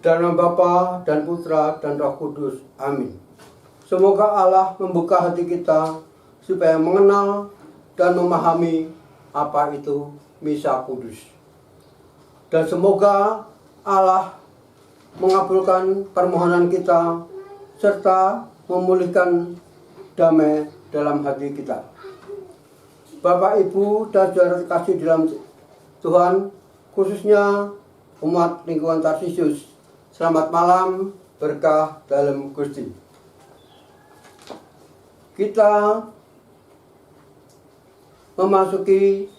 dalam nama Bapa dan Putra dan Roh Kudus. Amin. Semoga Allah membuka hati kita supaya mengenal dan memahami apa itu Misa Kudus. Dan semoga Allah mengabulkan permohonan kita serta memulihkan damai dalam hati kita. Bapak, Ibu, dan saudara terkasih dalam Tuhan, khususnya umat lingkungan Tarsius, selamat malam, berkah dalam Gusti. Kita memasuki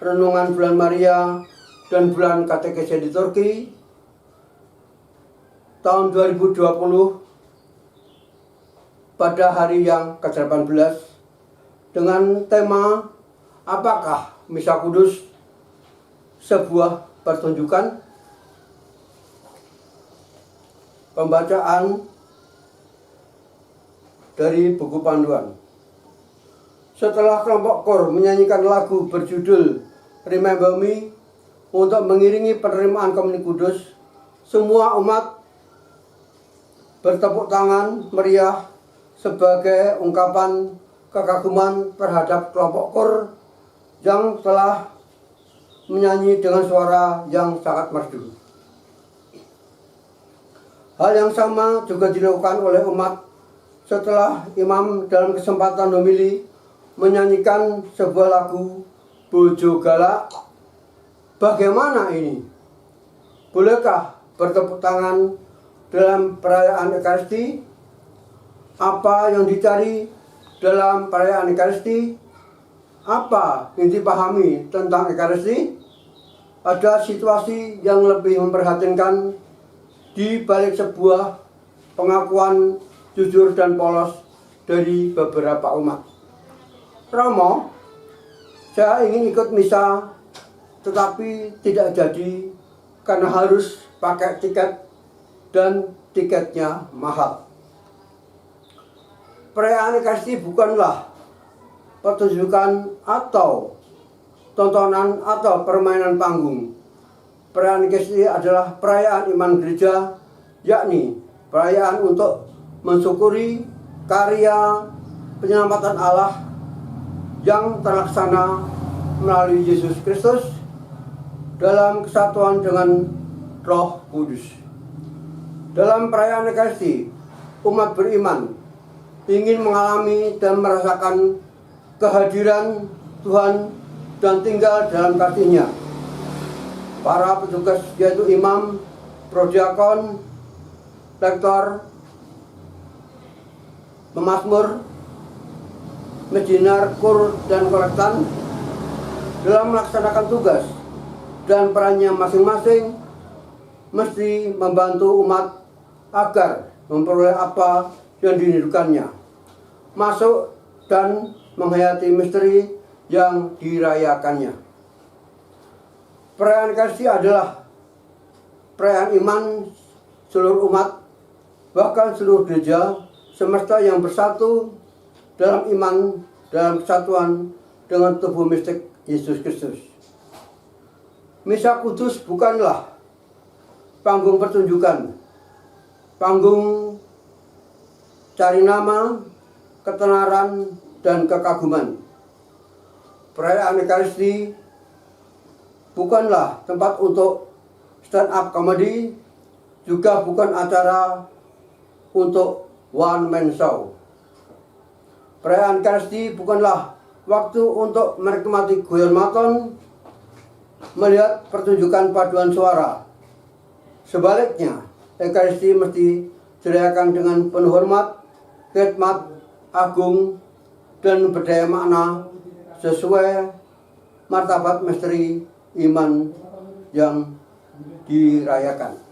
renungan bulan Maria dan bulan katekese liturgi tahun 2020 pada hari yang ke-18 dengan tema apakah Misa Kudus sebuah pertunjukan? Pembacaan dari buku panduan. Setelah kelompok kor menyanyikan lagu berjudul Remember Me untuk mengiringi penerimaan Komunion Kudus, semua umat bertepuk tangan meriah sebagai ungkapan kekaguman terhadap kelompok kor yang telah menyanyi dengan suara yang sangat merdu. Hal yang sama juga dilakukan oleh umat setelah imam dalam kesempatan homili menyanyikan sebuah lagu Bojo Galak. Bagaimana ini? Bolehkah bertepuk tangan dalam perayaan Ekaristi? Apa yang dicari dalam perayaan Ekaristi? Apa yang dipahami tentang Ekaristi? Ada situasi yang lebih memprihatinkan di balik sebuah pengakuan jujur dan polos dari beberapa umat. Romo, saya ingin ikut misa tetapi tidak jadi karena harus pakai tiket dan tiketnya mahal. Perayaan Ekaristi bukanlah pertunjukan atau tontonan atau permainan panggung. Perayaan Ekaristi adalah perayaan iman gereja, yakni perayaan untuk mensyukuri karya penyelamatan Allah yang terlaksana melalui Yesus Kristus dalam kesatuan dengan Roh Kudus. Dalam perayaan Ekaristi, umat beriman ingin mengalami dan merasakan kehadiran Tuhan dan tinggal dalam kasih-Nya. Para petugas yaitu imam, prodiakon, lektor, pemazmur, mejinar, kur, dan kolektan dalam melaksanakan tugas dan perannya masing-masing mesti membantu umat agar memperoleh apa yang dirindukannya, masuk dan menghayati misteri yang dirayakannya. Perayaan Ekaristi adalah perayaan iman seluruh umat, bahkan seluruh gereja semesta yang bersatu dalam iman, dalam kesatuan dengan tubuh mistik Yesus Kristus. Misa Kudus bukanlah panggung pertunjukan, panggung cari nama, ketenaran, dan kekaguman. Perayaan Ekaristi bukanlah tempat untuk stand up comedy, juga bukan acara untuk one man show. Perayaan Ekaristi bukanlah waktu untuk menikmati guyon maton, melihat pertunjukan paduan suara. Sebaliknya, Ekaristi mesti dirayakan dengan penuh hormat, khidmat, agung, dan berdaya makna sesuai martabat misteri iman yang dirayakan.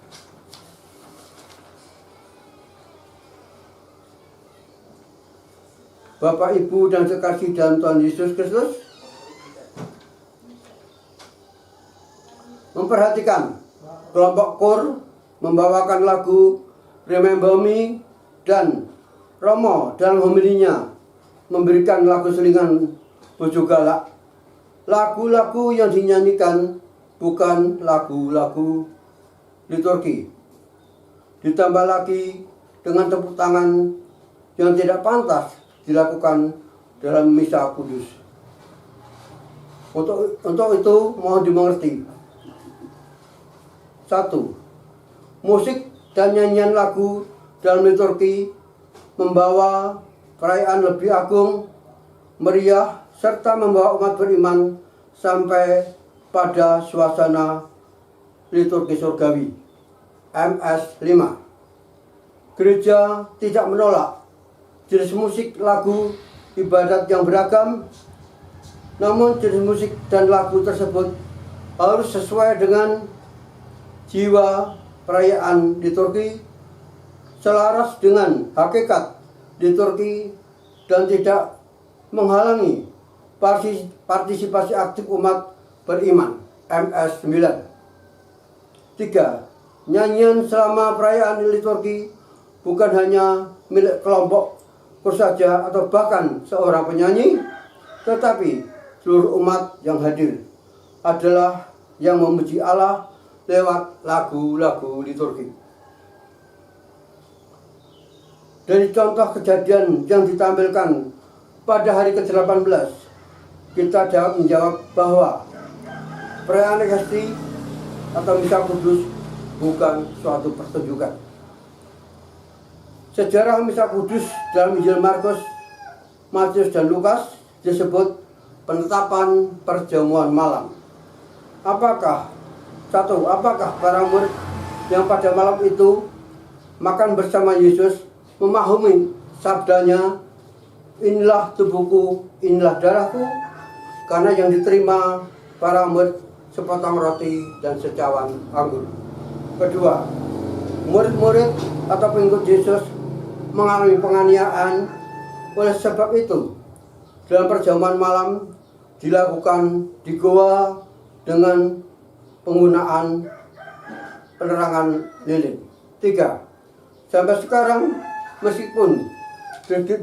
Bapak, Ibu, dan sekasih dalam Tuhan Yesus Kristus, memperhatikan kelompok kor membawakan lagu Remember Me dan Romo dalam homilinya memberikan lagu selingan Bojo Galak. Lagu-lagu yang dinyanyikan bukan lagu-lagu liturgi. ditambah lagi dengan tepuk tangan yang tidak pantas dilakukan dalam misa kudus. Untuk itu mohon dimengerti. 1. Musik dan nyanyian lagu dalam liturgi membawa perayaan lebih agung, meriah, serta membawa umat beriman sampai pada suasana liturgi surgawi. MS 5. Gereja tidak menolak jenis musik, lagu, ibadat yang beragam, namun jenis musik dan lagu tersebut harus sesuai dengan jiwa perayaan liturgi, selaras dengan hakikat liturgi, dan tidak menghalangi partisipasi aktif umat beriman. MS 9. 3. Nyanyian selama perayaan liturgi bukan hanya milik kelompok saja atau bahkan seorang penyanyi, tetapi seluruh umat yang hadir adalah yang memuji Allah lewat lagu-lagu liturgi. Dari contoh kejadian yang ditampilkan pada hari ke-18, kita dapat menjawab bahwa perayaan Ekaristi atau misa kudus bukan suatu pertunjukan. Sejarah misa kudus dalam Injil Markus, Matius, dan Lukas disebut penetapan perjamuan malam. Apakah para murid yang pada malam itu makan bersama Yesus memahami sabdanya, "Inilah tubuhku, inilah darahku"? Karena yang diterima para murid sepotong roti dan secawan anggur. Kedua, murid-murid atau pengikut Yesus mengalami penganiayaan. Oleh sebab itu, dalam perjamuan malam dilakukan di goa dengan penggunaan penerangan lilin. 3. Sampai sekarang, meskipun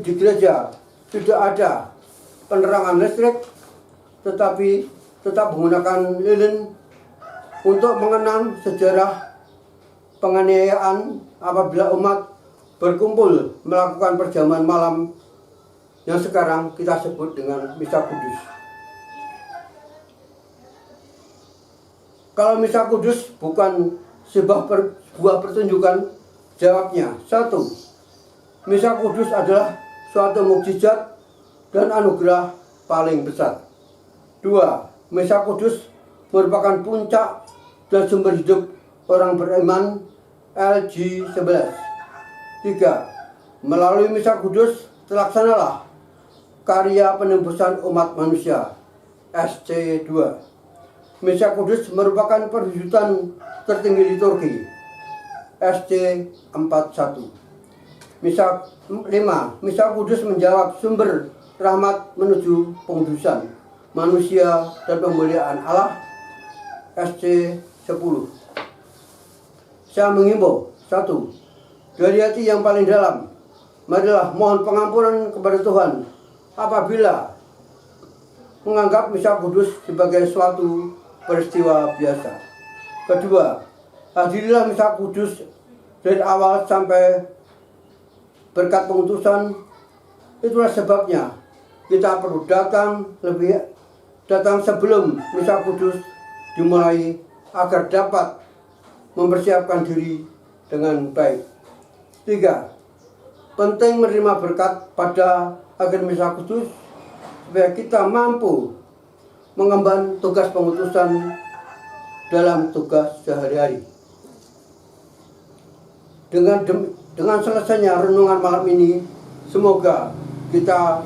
di gereja tidak ada penerangan listrik, tetapi tetap menggunakan lilin untuk mengenang sejarah penganiayaan apabila umat berkumpul melakukan perjamuan malam yang sekarang kita sebut dengan misa kudus. Kalau misa kudus bukan sebuah pertunjukan, jawabnya 1. Misa kudus adalah suatu mukjizat dan anugerah paling besar. 2. Misa kudus merupakan puncak dan sumber hidup orang beriman. LG 11. 3. Melalui misa kudus terlaksanalah karya penebusan umat manusia. SC 2. Misa kudus merupakan perwujudan tertinggi liturgi. SC 41. Misa 5. Misa kudus menjawab sumber rahmat menuju pengudusan manusia dan pemuliaan Allah. SC 10. Saya mengimbau, 1. Dari hati yang paling dalam, marilah mohon pengampunan kepada Tuhan apabila menganggap misa kudus sebagai suatu peristiwa biasa. Kedua, hadirilah misa kudus dari awal sampai berkat pengutusan. Itulah sebabnya kita perlu datang sebelum misa kudus dimulai agar dapat mempersiapkan diri dengan baik. 3. Penting menerima berkat pada agen misa kudus supaya kita mampu mengemban tugas pengutusan dalam tugas sehari-hari. Dengan selesainya renungan malam ini, semoga kita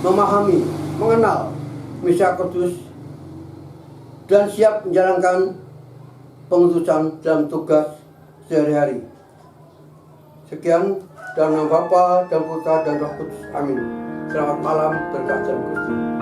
memahami, mengenal misa kudus dan siap menjalankan pengutusan dalam tugas sehari-hari. Sekian, dalam nama Bapa dan Putra dan Roh Kudus. Amin. Selamat malam, berkah dan Gusti.